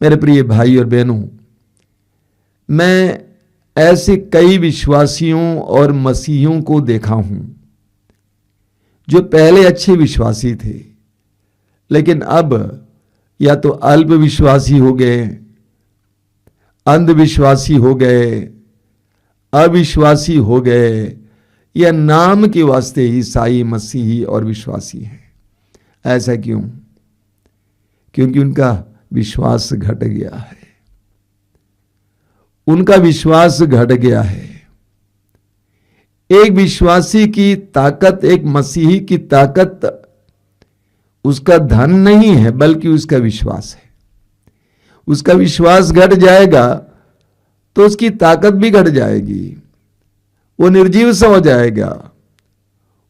मेरे प्रिय भाई और बहनों, मैं ऐसे कई विश्वासियों और मसीहियों को देखा हूं जो पहले अच्छे विश्वासी थे, लेकिन अब या तो अल्प विश्वासी हो गए, अंधविश्वासी हो गए, अविश्वासी हो गए, या नाम के वास्ते ईसाई, मसीही और विश्वासी हैं। ऐसा क्यों? क्योंकि उनका विश्वास घट गया है। उनका विश्वास घट गया है। एक विश्वासी की ताकत, एक मसीही की ताकत उसका धन नहीं है, बल्कि उसका विश्वास है। उसका विश्वास घट जाएगा तो उसकी ताकत भी घट जाएगी, वो निर्जीव सा हो जाएगा,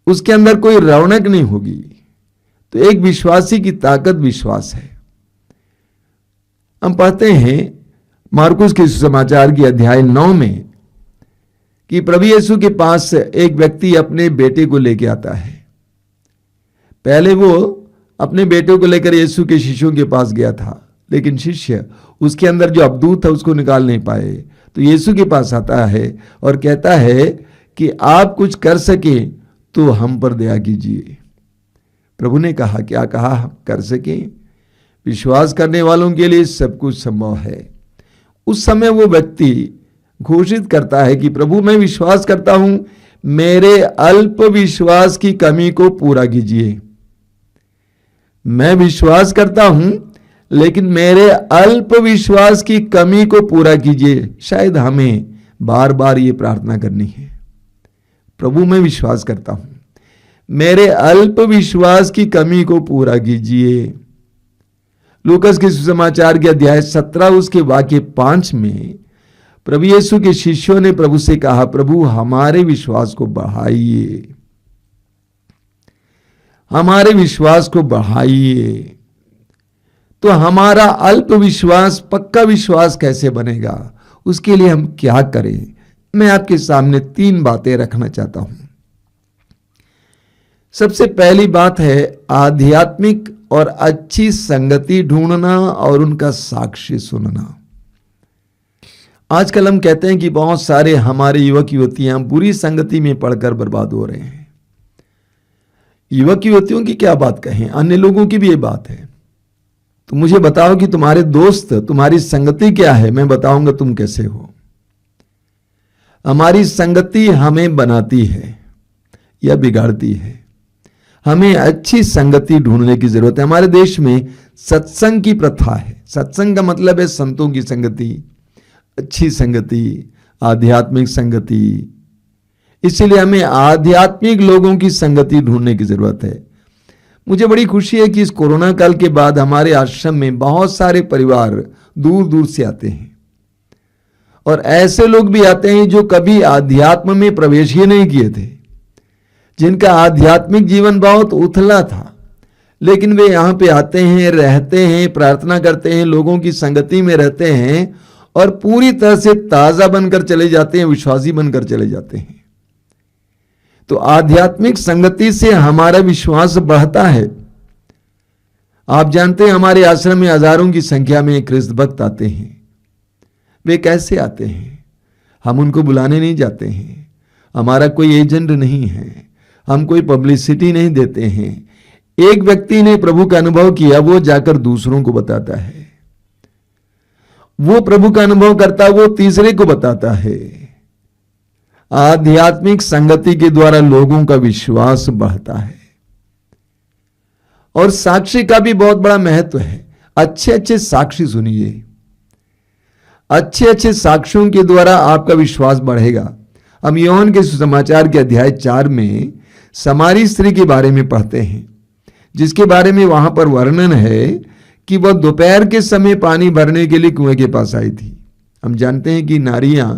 उसके अंदर कोई रौनक नहीं होगी। तो एक विश्वासी की ताकत विश्वास है। हम पढ़ते हैं मार्कुस के सुसमाचार की अध्याय 9 में कि प्रभु यीशु के पास एक व्यक्ति अपने बेटे को लेके आता है। पहले वो अपने बेटे को लेकर यीशु के शिष्यों के पास गया था, लेकिन शिष्य उसके अंदर जो अबदूत था उसको निकाल नहीं पाए। तो यीशु के पास आता है और कहता है कि आप कुछ कर सके तो हम पर दया कीजिए। प्रभु ने कहा, क्या कहा? हम कर सकें? विश्वास करने वालों के लिए सब कुछ संभव है। उस समय वो व्यक्ति घोषित करता है कि प्रभु, मैं विश्वास करता हूं, मेरे अल्प विश्वास की कमी को पूरा कीजिए। मैं विश्वास करता हूं, लेकिन मेरे अल्प विश्वास की कमी को पूरा कीजिए। शायद हमें बार बार ये प्रार्थना करनी है, प्रभु मैं विश्वास करता हूं, मेरे अल्प विश्वास की कमी को पूरा कीजिए। लूकास के सुसमाचार के अध्याय 17 उसके वाक्य 5 में प्रभु यीशु के शिष्यों ने प्रभु से कहा, प्रभु हमारे विश्वास को बढ़ाइए, हमारे विश्वास को बढ़ाइए। तो हमारा अल्प विश्वास पक्का विश्वास कैसे बनेगा? उसके लिए हम क्या करें? मैं आपके सामने 3 बातें रखना चाहता हूं। सबसे पहली बात है आध्यात्मिक और अच्छी संगति ढूंढना और उनका साक्ष्य सुनना। आजकल हम कहते हैं कि बहुत सारे हमारे युवक युवतियां बुरी संगति में पड़कर बर्बाद हो रहे हैं। युवक युवतियों की क्या बात कहें, अन्य लोगों की भी ये बात है। तो मुझे बताओ कि तुम्हारे दोस्त, तुम्हारी संगति क्या है, मैं बताऊंगा तुम कैसे हो। हमारी संगति हमें बनाती है या बिगाड़ती है। हमें अच्छी संगति ढूंढने की जरूरत है। हमारे देश में सत्संग की प्रथा है। सत्संग का मतलब है संतों की संगति, अच्छी संगति, आध्यात्मिक संगति। इसलिए हमें आध्यात्मिक लोगों की संगति ढूंढने की जरूरत है। मुझे बड़ी खुशी है कि इस कोरोना काल के बाद हमारे आश्रम में बहुत सारे परिवार दूर दूर से आते हैं, और ऐसे लोग भी आते हैं जो कभी आध्यात्म में प्रवेश ही नहीं किए थे, जिनका आध्यात्मिक जीवन बहुत उथला था, लेकिन वे यहाँ पे आते हैं, रहते हैं, प्रार्थना करते हैं, लोगों की संगति में रहते हैं और पूरी तरह से ताजा बनकर चले जाते हैं, विश्वासी बनकर चले जाते हैं। तो आध्यात्मिक संगति से हमारा विश्वास बढ़ता है। आप जानते हैं हमारे आश्रम में हजारों की संख्या में ख्रिस्त भक्त आते हैं। वे कैसे आते हैं? हम उनको बुलाने नहीं जाते हैं, हमारा कोई एजेंट नहीं है, हम कोई पब्लिसिटी नहीं देते हैं। एक व्यक्ति ने प्रभु का अनुभव किया, वो जाकर दूसरों को बताता है। वो प्रभु का अनुभव करता, वो तीसरे को बताता है। आध्यात्मिक संगति के द्वारा लोगों का विश्वास बढ़ता है। और साक्षी का भी बहुत बड़ा महत्व है। अच्छे अच्छे साक्षी सुनिए, अच्छे अच्छे साक्ष्यों के द्वारा आपका विश्वास बढ़ेगा। हम यूहन्ना के सुसमाचार के अध्याय 4 में समारी स्त्री के बारे में पढ़ते हैं, जिसके बारे में वहां पर वर्णन है कि वह दोपहर के समय पानी भरने के लिए कुएं के पास आई थी। हम जानते हैं कि नारियां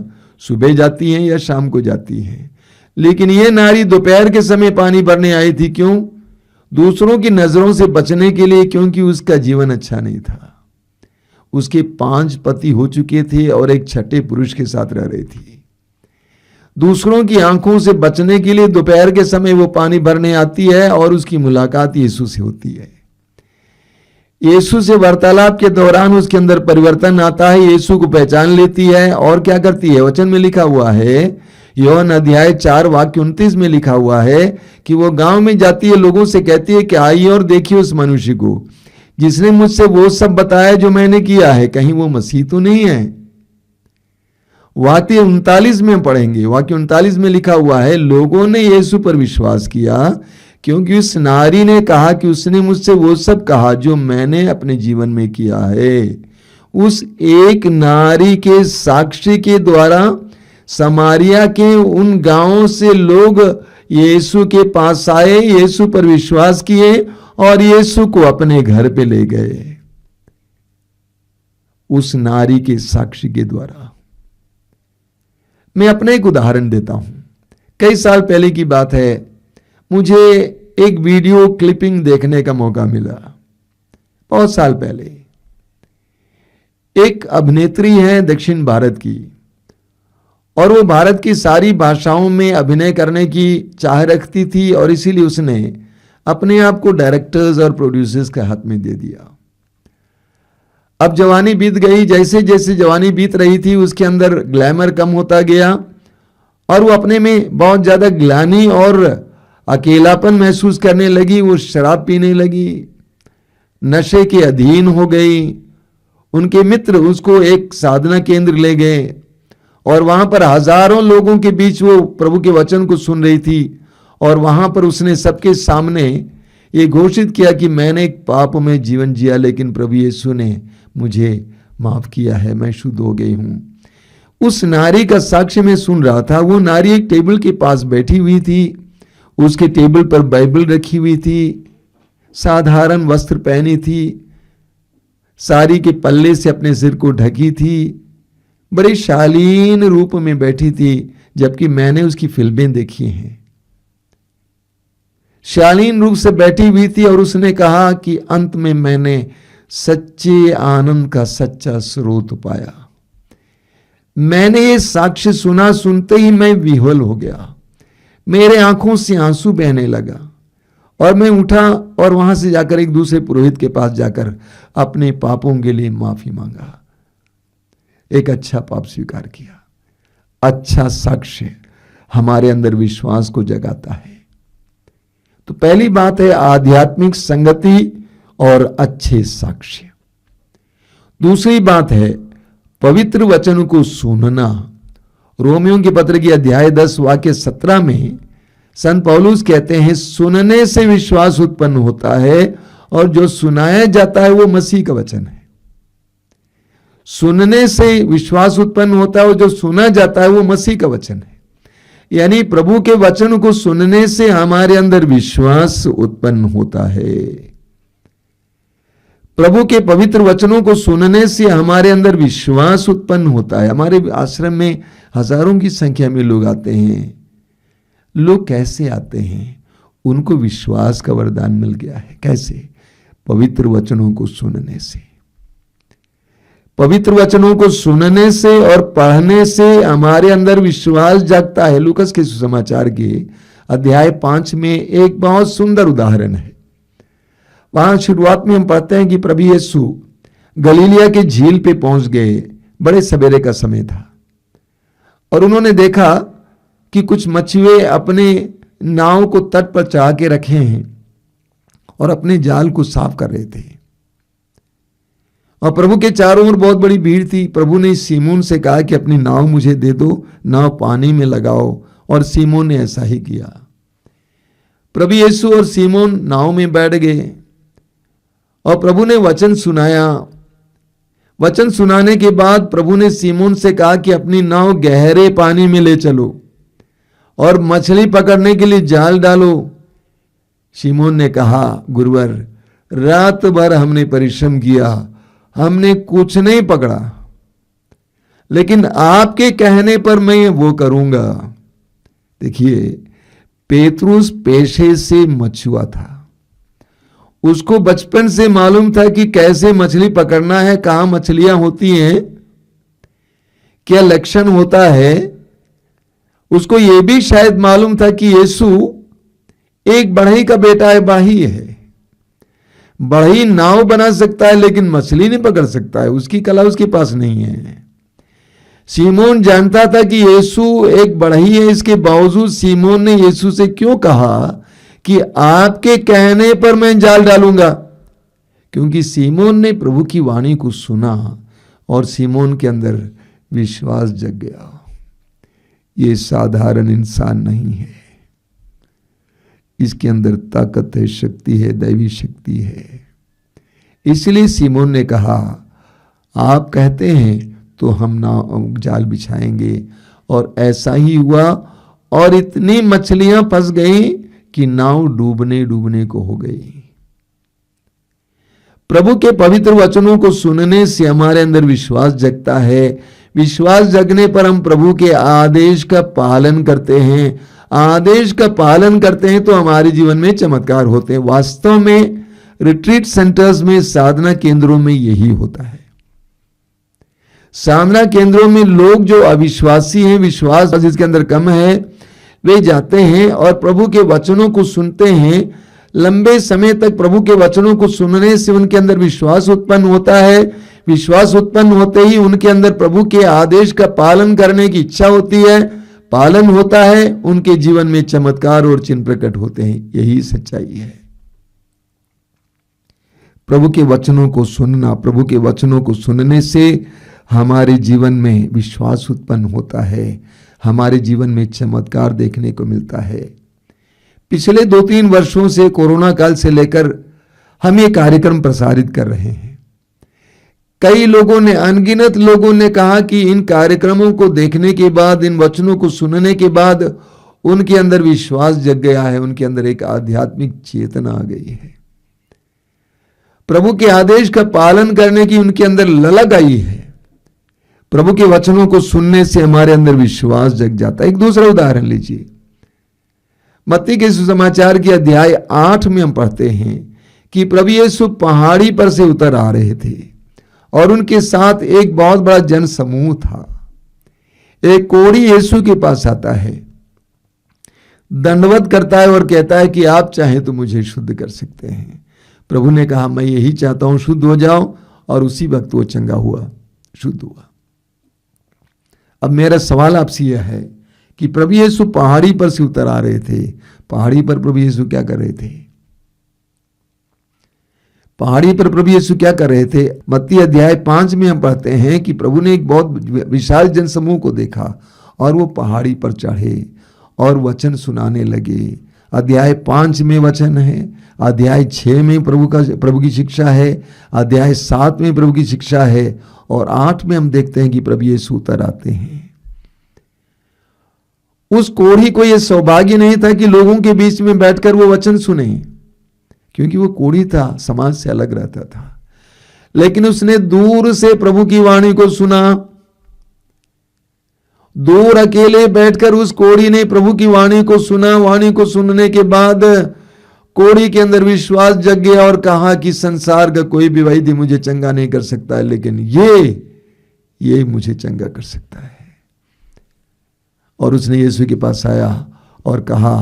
सुबह जाती हैं या शाम को जाती हैं, लेकिन यह नारी दोपहर के समय पानी भरने आई थी। क्यों? दूसरों की नजरों से बचने के लिए, क्योंकि उसका जीवन अच्छा नहीं था। उसके 5 पति हो चुके थे और एक छठे पुरुष के साथ रह रही थी। दूसरों की आंखों से बचने के लिए दोपहर के समय वो पानी भरने आती है और उसकी मुलाकात यीशु से होती है। यीशु से वार्तालाप के दौरान उसके अंदर परिवर्तन आता है, यीशु को पहचान लेती है और क्या करती है। वचन में लिखा हुआ है, योहन अध्याय 4 वाक्य 29 में लिखा हुआ है कि वो गांव में जाती है, लोगों से कहती है कि आइए और देखिए उस मनुष्य को जिसने मुझसे वो सब बताया जो मैंने किया है, कहीं वो मसीह तो नहीं है। वाक्य 39 में पढ़ेंगे, वाक्य 39 में लिखा हुआ है, लोगों ने यीशु पर विश्वास किया क्योंकि उस नारी ने कहा कि उसने मुझसे वो सब कहा जो मैंने अपने जीवन में किया है। उस एक नारी के साक्ष्य के द्वारा समारिया के उन गांवों से लोग यीशु के पास आए, यीशु पर विश्वास किए और यीशु को अपने घर पे ले गए, उस नारी के साक्ष्य के द्वारा। मैं अपना एक उदाहरण देता हूं। कई साल पहले की बात है, मुझे एक वीडियो क्लिपिंग देखने का मौका मिला। बहुत साल पहले एक अभिनेत्री है दक्षिण भारत की, और वो भारत की सारी भाषाओं में अभिनय करने की चाह रखती थी और इसीलिए उसने अपने आप को डायरेक्टर्स और प्रोड्यूसर्स के हाथ में दे दिया। अब जवानी बीत गई, जैसे जैसे जवानी बीत रही थी उसके अंदर ग्लैमर कम होता गया और वो अपने में बहुत ज्यादा ग्लानि और अकेलापन महसूस करने लगी। वो शराब पीने लगी, नशे के अधीन हो गई। उनके मित्र उसको एक साधना केंद्र ले गए और वहां पर हजारों लोगों के बीच वो प्रभु के वचन को सुन रही थी और वहां पर उसने सबके सामने ये घोषित किया कि मैंने एक पाप में जीवन जिया लेकिन प्रभु यीशु ने मुझे माफ किया है, मैं शुद्ध हो गई हूं। उस नारी का साक्ष्य मैं सुन रहा था। वो नारी एक टेबल के पास बैठी हुई थी, उसके टेबल पर बाइबल रखी हुई थी, साधारण वस्त्र पहनी थी, साड़ी के पल्ले से अपने सिर को ढकी थी, बड़े शालीन रूप में बैठी थी। जबकि मैंने उसकी फिल्में देखी हैं, शालीन रूप से बैठी हुई थी और उसने कहा कि अंत में मैंने सच्चे आनंद का सच्चा स्रोत पाया। मैंने ये साक्ष्य सुना, सुनते ही मैं विह्वल हो गया, मेरे आंखों से आंसू बहने लगा और मैं उठा और वहां से जाकर एक दूसरे पुरोहित के पास जाकर अपने पापों के लिए माफी मांगा, एक अच्छा पाप स्वीकार किया। अच्छा साक्ष्य हमारे अंदर विश्वास को जगाता है। तो पहली बात है आध्यात्मिक संगति और अच्छे साक्ष्य। दूसरी बात है पवित्र वचन को सुनना। रोमियों के पत्र की अध्याय 10 वाक्य 17 में संत पौलुस कहते हैं, सुनने से विश्वास उत्पन्न होता है और जो सुनाया जाता है वो मसीह का वचन है। सुनने से विश्वास उत्पन्न होता है और जो सुना जाता है वो मसीह का वचन है। यानी प्रभु के वचन को सुनने से हमारे अंदर विश्वास उत्पन्न होता है। प्रभु के पवित्र वचनों को सुनने से हमारे अंदर विश्वास उत्पन्न होता है। हमारे आश्रम में हजारों की संख्या में लोग आते हैं। लोग कैसे आते हैं? उनको विश्वास का वरदान मिल गया है। कैसे? पवित्र वचनों को सुनने से। पवित्र वचनों को सुनने से और पढ़ने से हमारे अंदर विश्वास जागता है। लूकास के सुसमाचार के अध्याय 5 में एक बहुत सुंदर उदाहरण है। वहां शुरुआत में हम पढ़ते हैं कि प्रभु यीशु गलीलिया के झील पे पहुंच गए। बड़े सवेरे का समय था और उन्होंने देखा कि कुछ मछुए अपने नाव को तट पर चढ़ा के रखे हैं और अपने जाल को साफ कर रहे थे। और प्रभु के चारों ओर बहुत बड़ी भीड़ थी। प्रभु ने सीमोन से कहा कि अपनी नाव मुझे दे दो, नाव पानी में लगाओ, और सीमोन ने ऐसा ही किया। प्रभु यीशु और सीमोन नाव में बैठ गए और प्रभु ने वचन सुनाया। वचन सुनाने के बाद प्रभु ने सीमोन से कहा कि अपनी नाव गहरे पानी में ले चलो और मछली पकड़ने के लिए जाल डालो। सीमोन ने कहा, गुरुवर, रात भर हमने परिश्रम किया, हमने कुछ नहीं पकड़ा, लेकिन आपके कहने पर मैं वो करूंगा। देखिए, पेतरुस पेशे से मछुआ था। उसको बचपन से मालूम था कि कैसे मछली पकड़ना है, कहां मछलियां होती हैं, क्या लक्षण होता है। उसको यह भी शायद मालूम था कि यीशु एक बढ़ई का बेटा है, बाही है। बढ़ई नाव बना सकता है लेकिन मछली नहीं पकड़ सकता है, उसकी कला उसके पास नहीं है। सीमोन जानता था कि यीशु एक बढ़ई है, इसके बावजूद सीमोन ने यीशु से क्यों कहा कि आपके कहने पर मैं जाल डालूंगा? क्योंकि सीमोन ने प्रभु की वाणी को सुना और सीमोन के अंदर विश्वास जग गया। ये साधारण इंसान नहीं है, इसके अंदर ताकत है, शक्ति है, दैवी शक्ति है। इसलिए सीमोन ने कहा आप कहते हैं तो हम नाव जाल बिछाएंगे, और ऐसा ही हुआ और इतनी मछलियां फंस गई कि नाव डूबने डूबने को हो गई। प्रभु के पवित्र वचनों को सुनने से हमारे अंदर विश्वास जगता है। विश्वास जगने पर हम प्रभु के आदेश का पालन करते हैं। आदेश का पालन करते हैं तो हमारे जीवन में चमत्कार होते हैं। वास्तव में रिट्रीट सेंटर्स में, साधना केंद्रों में यही होता है। साधना केंद्रों में लोग जो अविश्वासी हैं, विश्वास जिसके अंदर कम है, वे जाते हैं और प्रभु के वचनों को सुनते हैं। लंबे समय तक प्रभु के वचनों को सुनने से उनके अंदर विश्वास उत्पन्न होता है। विश्वास उत्पन्न होते ही उनके अंदर प्रभु के आदेश का पालन करने की इच्छा होती है, पालन होता है, उनके जीवन में चमत्कार और चिन्ह प्रकट होते हैं। यही सच्चाई है। प्रभु के वचनों को सुनना, प्रभु के वचनों को सुनने से हमारे जीवन में विश्वास उत्पन्न होता है, हमारे जीवन में चमत्कार देखने को मिलता है। पिछले 2-3 वर्षों से, कोरोना काल से लेकर हम ये कार्यक्रम प्रसारित कर रहे हैं। कई लोगों ने, अनगिनत लोगों ने कहा कि इन कार्यक्रमों को देखने के बाद, इन वचनों को सुनने के बाद उनके अंदर विश्वास जग गया है, उनके अंदर एक आध्यात्मिक चेतना आ गई है, प्रभु के आदेश का पालन करने की उनके अंदर ललक आई है। प्रभु के वचनों को सुनने से हमारे अंदर विश्वास जग जाता है। एक दूसरा उदाहरण लीजिए, मत्ती के सुसमाचार के अध्याय 8 में हम पढ़ते हैं कि प्रभु यीशु पहाड़ी पर से उतर आ रहे थे और उनके साथ एक बहुत बड़ा जन समूह था। एक कोढ़ी यीशु के पास आता है, दंडवत करता है और कहता है कि आप चाहें तो मुझे शुद्ध कर सकते हैं। प्रभु ने कहा मैं यही चाहता हूं, शुद्ध हो जाओ, और उसी वक्त वो चंगा हुआ, शुद्ध हुआ। अब मेरा सवाल आपसे यह है कि प्रभु यीशु पहाड़ी पर से उतर आ रहे थे। पहाड़ी पर प्रभु यीशु क्या कर रहे थे? पहाड़ी पर प्रभु यीशु क्या कर रहे थे? मत्ती अध्याय 5 में हम पढ़ते हैं कि प्रभु ने एक बहुत विशाल जनसमूह को देखा और वो पहाड़ी पर चढ़े और वचन सुनाने लगे। अध्याय 5 में वचन है, अध्याय 6 में प्रभु की शिक्षा है, अध्याय 7 में प्रभु की शिक्षा है, और 8 में हम देखते हैं कि प्रभु यीशु उतर आते हैं। उस कोढ़ी को यह सौभाग्य नहीं था कि लोगों के बीच में बैठकर वो वचन सुने, क्योंकि वो कोढ़ी था, समाज से अलग रहता था। लेकिन उसने दूर से प्रभु की वाणी को सुना। दूर अकेले बैठकर उस कोढ़ी ने प्रभु की वाणी को सुना। वाणी को सुनने के बाद कोढ़ी के अंदर विश्वास जग गया और कहा कि संसार का कोई भी वैद्य मुझे चंगा नहीं कर सकता है, लेकिन ये मुझे चंगा कर सकता है। और उसने यीशु के पास आया और कहा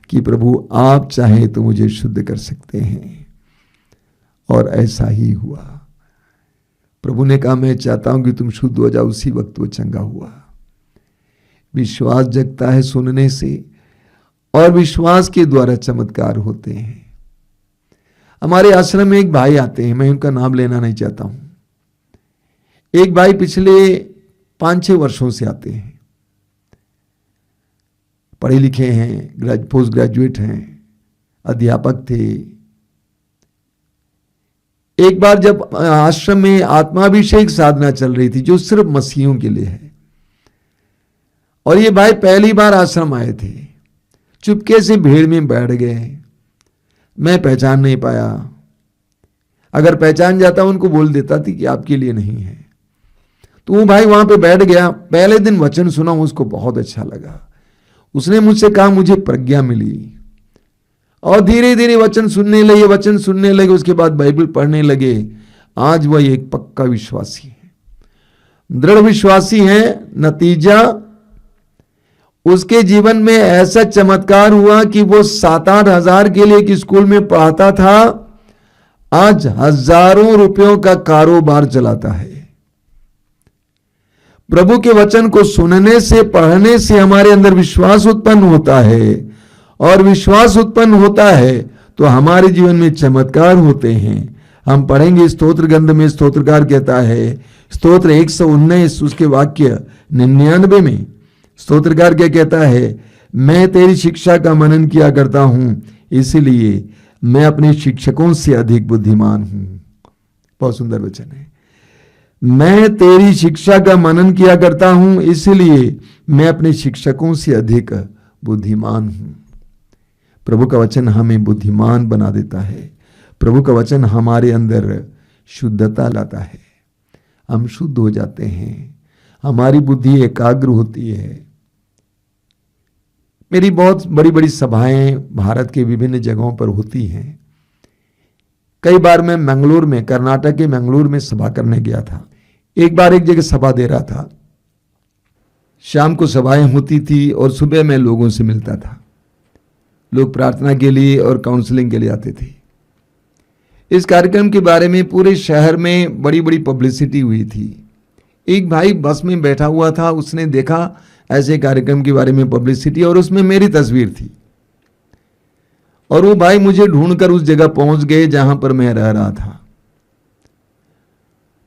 कि प्रभु आप चाहें तो मुझे शुद्ध कर सकते हैं, और ऐसा ही हुआ। प्रभु ने कहा मैं चाहता हूं कि तुम शुद्ध हो जाओ। उसी वक्त वो चंगा हुआ। विश्वास जगता है सुनने से, और विश्वास के द्वारा चमत्कार होते हैं। हमारे आश्रम में एक भाई आते हैं, मैं उनका नाम लेना नहीं चाहता हूं। एक भाई पिछले 5-6 वर्षों से आते हैं, पढ़े लिखे हैं, पोस्ट ग्रेजुएट हैं, अध्यापक थे। एक बार जब आश्रम में आत्माभिषेक साधना चल रही थी जो सिर्फ मसीहों के लिए है, और ये भाई पहली बार आश्रम आए थे, चुपके से भीड़ में बैठ गए। मैं पहचान नहीं पाया, अगर पहचान जाता उनको बोल देता थी कि आपके लिए नहीं है। तो वो भाई वहां पे बैठ गया। पहले दिन वचन सुना, उसको बहुत अच्छा लगा। उसने मुझसे कहा मुझे प्रज्ञा मिली, और धीरे धीरे वचन सुनने लगे। उसके बाद बाइबल पढ़ने लगे। आज वह एक पक्का विश्वासी है, दृढ़ विश्वासी है। नतीजा उसके जीवन में ऐसा चमत्कार हुआ कि वो 7-8 हजार के लिए एक स्कूल में पढ़ाता था, आज हजारों रुपयों का कारोबार चलाता है। प्रभु के वचन को सुनने से, पढ़ने से हमारे अंदर विश्वास उत्पन्न होता है, और विश्वास उत्पन्न होता है तो हमारे जीवन में चमत्कार होते हैं। हम पढ़ेंगे स्तोत्र ग्रंथ में, स्तोत्रकार कहता है, स्तोत्र 119 उसके वाक्य 99 में स्तोत्रकार क्या कहता है, मैं तेरी शिक्षा का मनन किया करता हूं, इसलिए मैं अपने शिक्षकों से अधिक बुद्धिमान हूं। बहुत सुंदर वचन है। मैं तेरी शिक्षा का मनन किया करता हूं, इसलिए मैं अपने शिक्षकों से अधिक बुद्धिमान हूं। प्रभु का वचन हमें बुद्धिमान बना देता है। प्रभु का वचन हमारे अंदर शुद्धता लाता है। हम शुद्ध हो जाते हैं, हमारी बुद्धि एकाग्र होती है। मेरी बहुत बड़ी बड़ी सभाएं भारत के विभिन्न जगहों पर होती हैं। कई बार मैं मंगलूर में, कर्नाटक के मंगलूर में सभा करने गया था। एक बार एक जगह सभा दे रहा था। शाम को सभाएं होती थी और सुबह मैं लोगों से मिलता था। लोग प्रार्थना के लिए और काउंसलिंग के लिए आते थे। इस कार्यक्रम के बारे में पूरे शहर में बड़ी बड़ी पब्लिसिटी हुई थी। एक भाई बस में बैठा हुआ था, उसने देखा ऐसे कार्यक्रम के बारे में पब्लिसिटी, और उसमें मेरी तस्वीर थी। और वो भाई मुझे ढूंढकर उस जगह पहुंच गए जहां पर मैं रह रहा था।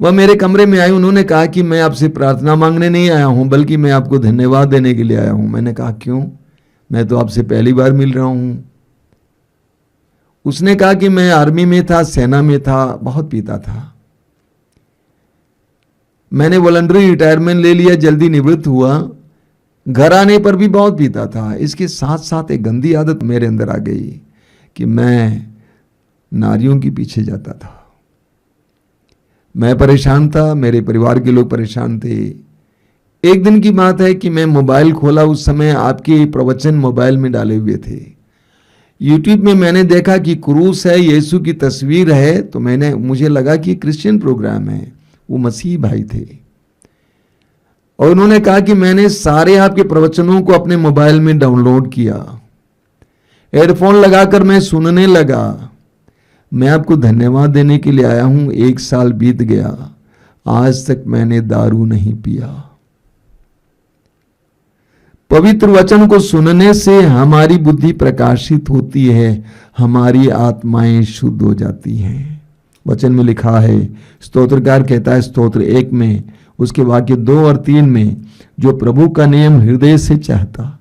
वह मेरे कमरे में आए। उन्होंने कहा कि मैं आपसे प्रार्थना मांगने नहीं आया हूं, बल्कि मैं आपको धन्यवाद देने के लिए आया हूं। मैंने कहा क्यों? मैं तो आपसे पहली बार मिल रहा हूं। उसने कहा कि मैं आर्मी में था, सेना में था, बहुत पीता था। मैंने वॉलंटरी रिटायरमेंट ले लिया, जल्दी निवृत्त हुआ। घर आने पर भी बहुत पीता था। इसके साथ साथ एक गंदी आदत मेरे अंदर आ गई कि मैं नारियों के पीछे जाता था। मैं परेशान था, मेरे परिवार के लोग परेशान थे। एक दिन की बात है कि मैं मोबाइल खोला, उस समय आपके प्रवचन मोबाइल में डाले हुए थे। यूट्यूब में मैंने देखा कि क्रूस है, यीशु की तस्वीर है, तो मुझे लगा कि क्रिश्चियन प्रोग्राम है। वो मसीह भाई थे और उन्होंने कहा कि मैंने सारे आपके प्रवचनों को अपने मोबाइल में डाउनलोड किया। एयरफोन लगाकर मैं सुनने लगा। मैं आपको धन्यवाद देने के लिए आया हूं। 1 साल बीत गया, आज तक मैंने दारू नहीं पिया। पवित्र वचन को सुनने से हमारी बुद्धि प्रकाशित होती है, हमारी आत्माएं शुद्ध हो जाती हैं। वचन में लिखा है, स्तोत्रकार कहता है स्तोत्र 1 में उसके वाक्य 2 और 3 में, जो प्रभु का नियम हृदय से चाहता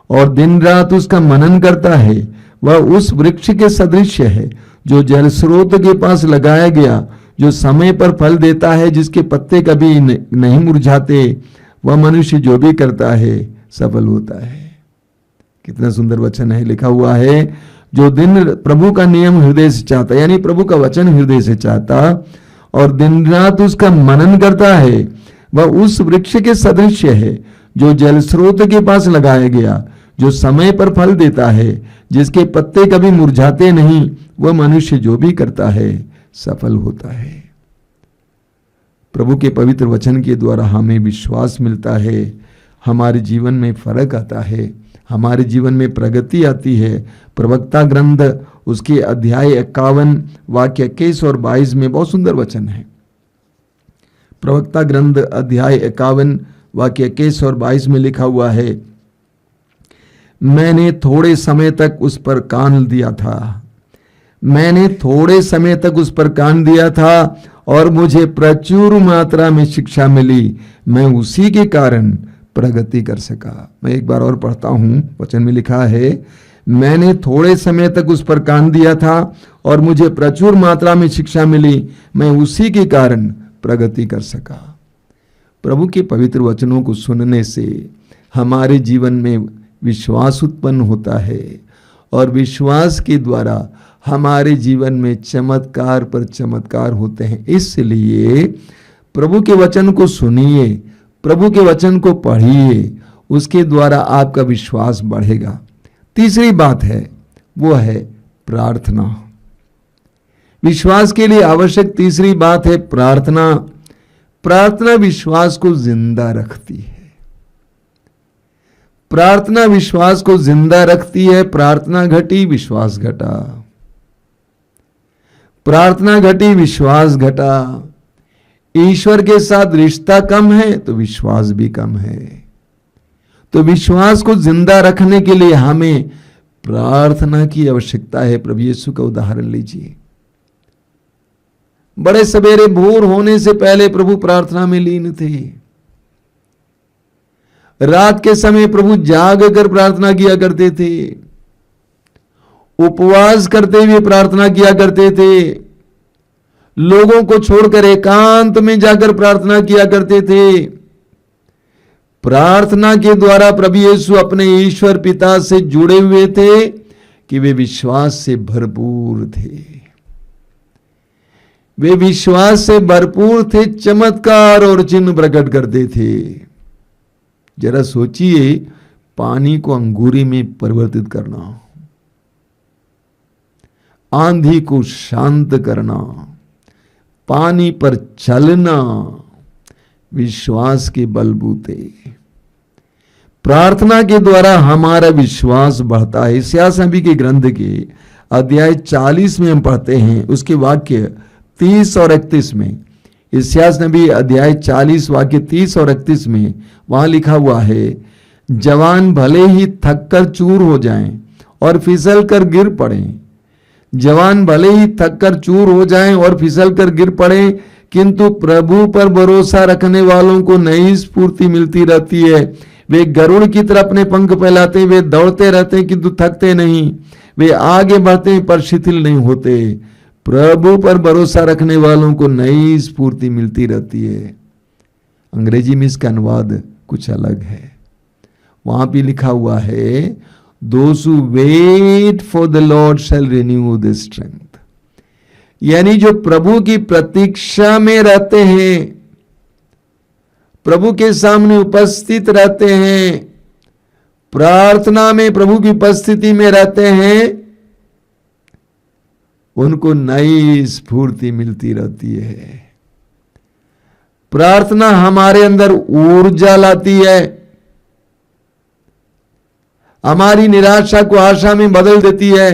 और दिन रात उसका मनन करता है, वह उस वृक्ष के सदृश है जो जल स्रोत के पास लगाया गया, जो समय पर फल देता है, जिसके पत्ते कभी नहीं मुरझाते। वह मनुष्य जो भी करता है सफल होता है। कितना सुंदर वचन है। लिखा हुआ है, जो दिन प्रभु का नियम हृदय से चाहता, यानी प्रभु का वचन हृदय से चाहता और दिन रात उसका मनन करता है, वह उस वृक्ष के सदृश है जो जल स्रोत के पास लगाया गया, जो समय पर फल देता है, जिसके पत्ते कभी मुरझाते नहीं। वह मनुष्य जो भी करता है सफल होता है। प्रभु के पवित्र वचन के द्वारा हमें विश्वास मिलता है, हमारे जीवन में फर्क आता है, हमारे जीवन में प्रगति आती है। प्रवक्ता ग्रंथ उसके अध्याय 51 वाक्य 21 और 22 में बहुत सुंदर वचन है। प्रवक्ता ग्रंथ अध्याय 51 वाक्य 21 और 22 में लिखा हुआ है, मैंने थोड़े समय तक उस पर कान दिया था, मैंने थोड़े समय तक उस पर कान दिया था और मुझे प्रचुर मात्रा में शिक्षा मिली। मैं उसी के कारण प्रगति कर सका। मैं एक बार और पढ़ता हूं, वचन में लिखा है, मैंने थोड़े समय तक उस पर कान दिया था और मुझे प्रचुर मात्रा में शिक्षा मिली। मैं उसी के कारण प्रगति कर सका। प्रभु के पवित्र वचनों को सुनने से हमारे जीवन में विश्वास उत्पन्न होता है और विश्वास के द्वारा हमारे जीवन में चमत्कार पर चमत्कार होते हैं। इसलिए प्रभु के वचन को सुनिए, प्रभु के वचन को पढ़िए, उसके द्वारा आपका विश्वास बढ़ेगा। तीसरी बात है वो है प्रार्थना। विश्वास के लिए आवश्यक तीसरी बात है प्रार्थना। प्रार्थना विश्वास को जिंदा रखती है। प्रार्थना विश्वास को जिंदा रखती है। प्रार्थना घटी, विश्वास घटा। प्रार्थना घटी, विश्वास घटा। ईश्वर के साथ रिश्ता कम है तो विश्वास भी कम है। तो विश्वास को जिंदा रखने के लिए हमें प्रार्थना की आवश्यकता है। प्रभु यीशु का उदाहरण लीजिए। बड़े सवेरे भोर होने से पहले प्रभु प्रार्थना में लीन थे। रात के समय प्रभु जाग कर प्रार्थना किया करते थे, उपवास करते हुए प्रार्थना किया करते थे, लोगों को छोड़कर एकांत में जाकर प्रार्थना किया करते थे। प्रार्थना के द्वारा प्रभु यीशु अपने ईश्वर पिता से जुड़े हुए थे कि वे विश्वास से भरपूर थे। वे विश्वास से भरपूर थे, चमत्कार और चिन्ह प्रकट करते थे। जरा सोचिए, पानी को अंगूरी में परिवर्तित करना, आंधी को शांत करना, पानी पर चलना, विश्वास के बलबूते। प्रार्थना के द्वारा हमारा विश्वास बढ़ता है। यशायाह नबी के ग्रंथ के अध्याय 40 में हम पढ़ते हैं, उसके वाक्य 30 और 31 में। यशायाह नबी अध्याय 40 वाक्य 30 और 31 में वहां लिखा हुआ है, जवान भले ही थक कर चूर हो जाएं और फिसल कर गिर पड़ें, जवान भले ही थक कर चूर हो जाएं और फिसल कर गिर पड़ें, किंतु प्रभु पर भरोसा रखने वालों को नई स्फूर्ति मिलती रहती है। वे गरुड़ की तरह अपने पंख फैलाते, वे दौड़ते रहते हैं किंतु थकते नहीं, वे आगे बढ़ते हैं पर शिथिल नहीं होते। प्रभु पर भरोसा रखने वालों को नई स्फूर्ति मिलती रहती है। अंग्रेजी में इसका अनुवाद कुछ अलग है। वहां भी लिखा हुआ है, Those who wait for the Lord shall renew their strength। यानी जो प्रभु की प्रतीक्षा में रहते हैं, प्रभु के सामने उपस्थित रहते हैं, प्रार्थना में प्रभु की उपस्थिति में रहते हैं, उनको नई स्फूर्ति मिलती रहती है। प्रार्थना हमारे अंदर ऊर्जा लाती है, हमारी निराशा को आशा में बदल देती है।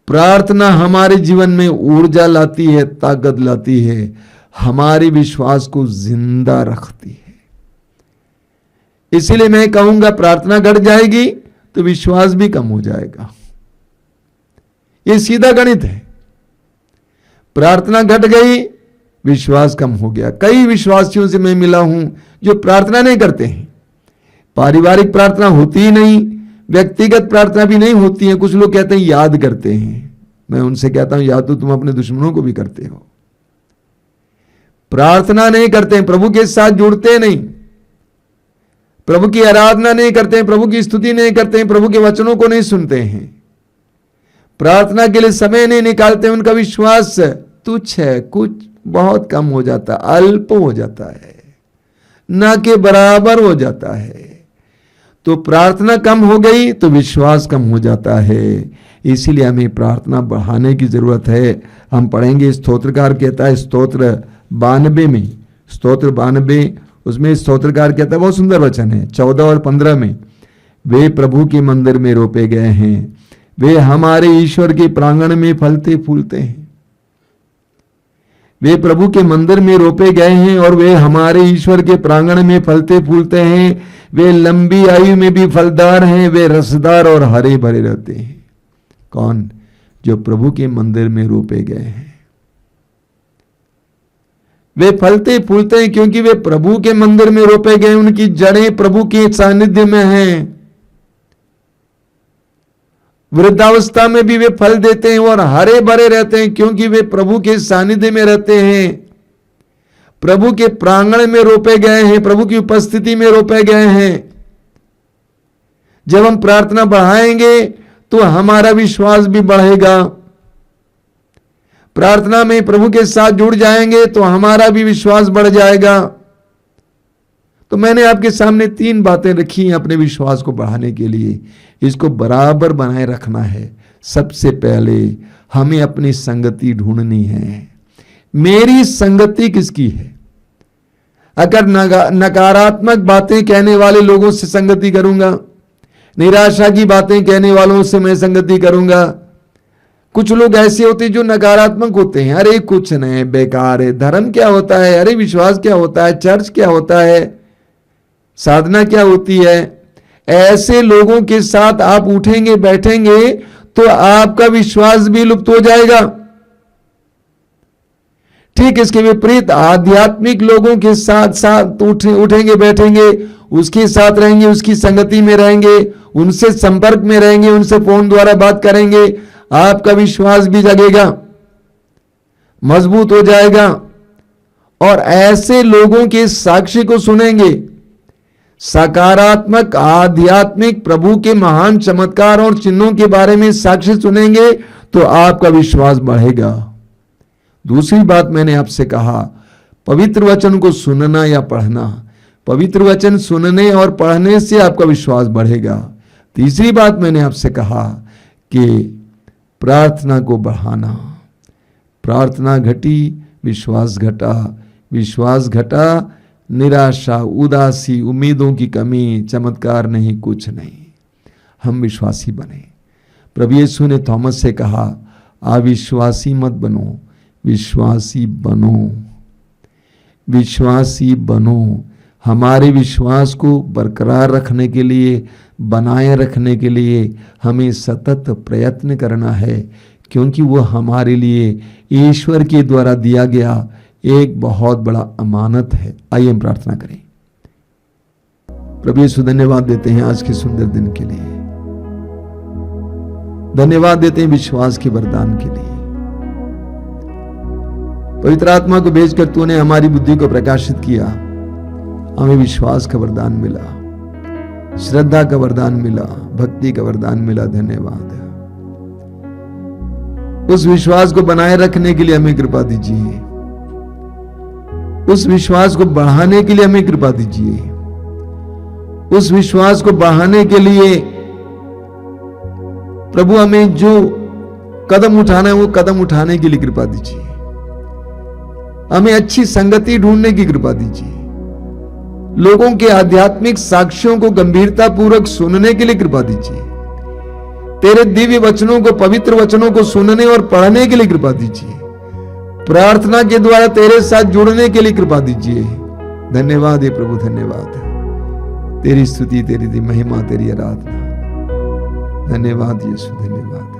प्रार्थना हमारे जीवन में ऊर्जा लाती है, ताकत लाती है, हमारे विश्वास को जिंदा रखती है। इसीलिए मैं कहूंगा, प्रार्थना घट जाएगी तो विश्वास भी कम हो जाएगा। ये सीधा गणित है। प्रार्थना घट गई, विश्वास कम हो गया। कई विश्वासियों से मैं मिला हूं जो प्रार्थना नहीं करते हैं। पारिवारिक प्रार्थना होती ही नहीं, व्यक्तिगत प्रार्थना भी नहीं होती है। कुछ लोग कहते हैं याद करते हैं। मैं उनसे कहता हूं, याद तो तुम अपने दुश्मनों को भी करते हो। प्रार्थना नहीं करते हैं, प्रभु के साथ जुड़ते नहीं, प्रभु की आराधना नहीं करते हैं, प्रभु की स्तुति नहीं करते हैं, प्रभु के वचनों को नहीं सुनते हैं, प्रार्थना के लिए समय नहीं निकालते हैं। उनका विश्वास तुच्छ है, कुछ बहुत कम हो जाता, अल्प हो जाता है, ना के बराबर हो जाता है। तो प्रार्थना कम हो गई तो विश्वास कम हो जाता है। इसीलिए हमें प्रार्थना बढ़ाने की जरूरत है। हम पढ़ेंगे, स्तोत्रकार कहता है स्तोत्र 92 में, स्तोत्र 92 उसमें स्तोत्रकार कहता है, बहुत सुंदर वचन है 14 और 15 में, वे प्रभु के मंदिर में रोपे गए हैं, वे हमारे ईश्वर के प्रांगण में फलते फूलते हैं। वे प्रभु के मंदिर में रोपे गए हैं और वे हमारे ईश्वर के प्रांगण में फलते फूलते हैं। वे लंबी आयु में भी फलदार हैं, वे रसदार और हरे भरे रहते हैं। कौन? जो प्रभु के मंदिर में रोपे गए हैं। वे फलते फूलते हैं क्योंकि वे प्रभु के मंदिर में रोपे गए, उनकी जड़ें प्रभु के सानिध्य में हैं। वृद्धावस्था में भी वे फल देते हैं और हरे भरे रहते हैं क्योंकि वे प्रभु के सानिध्य में रहते हैं, प्रभु के प्रांगण में रोपे गए हैं, प्रभु की उपस्थिति में रोपे गए हैं। जब हम प्रार्थना बढ़ाएंगे तो हमारा विश्वास भी बढ़ेगा। प्रार्थना में प्रभु के साथ जुड़ जाएंगे तो हमारा भी विश्वास बढ़ जाएगा। तो मैंने आपके सामने 3 बातें रखी हैं अपने विश्वास को बढ़ाने के लिए। इसको बराबर बनाए रखना है। सबसे पहले हमें अपनी संगति ढूंढनी है। मेरी संगति किसकी है? अगर नकारात्मक बातें कहने वाले लोगों से संगति करूंगा, निराशा की बातें कहने वालों से मैं संगति करूंगा, कुछ लोग ऐसे होते हैं जो नकारात्मक होते हैं, अरे कुछ नहीं, बेकार है, धर्म क्या होता है, अरे विश्वास क्या होता है, चर्च क्या होता है, साधना क्या होती है। ऐसे लोगों के साथ आप उठेंगे बैठेंगे तो आपका विश्वास भी लुप्त हो जाएगा। ठीक इसके विपरीत आध्यात्मिक लोगों के साथ साथ उठेंगे बैठेंगे, उसके साथ रहेंगे, उसकी संगति में रहेंगे, उनसे संपर्क में रहेंगे, उनसे फोन द्वारा बात करेंगे, आपका विश्वास भी जगेगा, मजबूत हो जाएगा। और ऐसे लोगों के साक्ष्य को सुनेंगे, सकारात्मक आध्यात्मिक प्रभु के महान चमत्कार और चिन्हों के बारे में साक्ष्य सुनेंगे तो आपका विश्वास बढ़ेगा। दूसरी बात मैंने आपसे कहा, पवित्र वचन को सुनना या पढ़ना। पवित्र वचन सुनने और पढ़ने से आपका विश्वास बढ़ेगा। तीसरी बात मैंने आपसे कहा कि प्रार्थना को बढ़ाना। प्रार्थना घटी, विश्वास घटा, विश्वास घटा, निराशा, उदासी, उम्मीदों की कमी, चमत्कार नहीं, कुछ नहीं। हम विश्वासी बने। प्रभु यीशु ने थॉमस से कहा, अविश्वासी मत बनो, विश्वासी बनो, विश्वासी बनो। हमारे विश्वास को बरकरार रखने के लिए, बनाए रखने के लिए हमें सतत प्रयत्न करना है, क्योंकि वो हमारे लिए ईश्वर के द्वारा दिया गया एक बहुत बड़ा अमानत है। आइए हम प्रार्थना करें। प्रभु यीशु धन्यवाद देते हैं आज के सुंदर दिन के लिए, धन्यवाद देते हैं विश्वास के वरदान के लिए। पवित्र आत्मा को भेजकर तूने हमारी बुद्धि को प्रकाशित किया, हमें विश्वास का वरदान मिला, श्रद्धा का वरदान मिला, भक्ति का वरदान मिला। धन्यवाद। उस विश्वास को बनाए रखने के लिए हमें कृपा दीजिए, उस विश्वास को बढ़ाने के लिए हमें कृपा दीजिए, उस विश्वास को बढ़ाने के लिए प्रभु हमें जो कदम उठाना है वो कदम उठाने के लिए कृपा दीजिए। हमें अच्छी संगति ढूंढने की कृपा दीजिए, लोगों के आध्यात्मिक साक्ष्यों को गंभीरता पूर्वक सुनने के लिए कृपा दीजिए, तेरे दिव्य वचनों को, पवित्र वचनों को सुनने और पढ़ने के लिए कृपा दीजिए, प्रार्थना के द्वारा तेरे साथ जुड़ने के लिए कृपा दीजिए। धन्यवाद है प्रभु, धन्यवाद। तेरी स्तुति, तेरी महिमा, तेरी आराधना। धन्यवाद यीशु, धन्यवाद।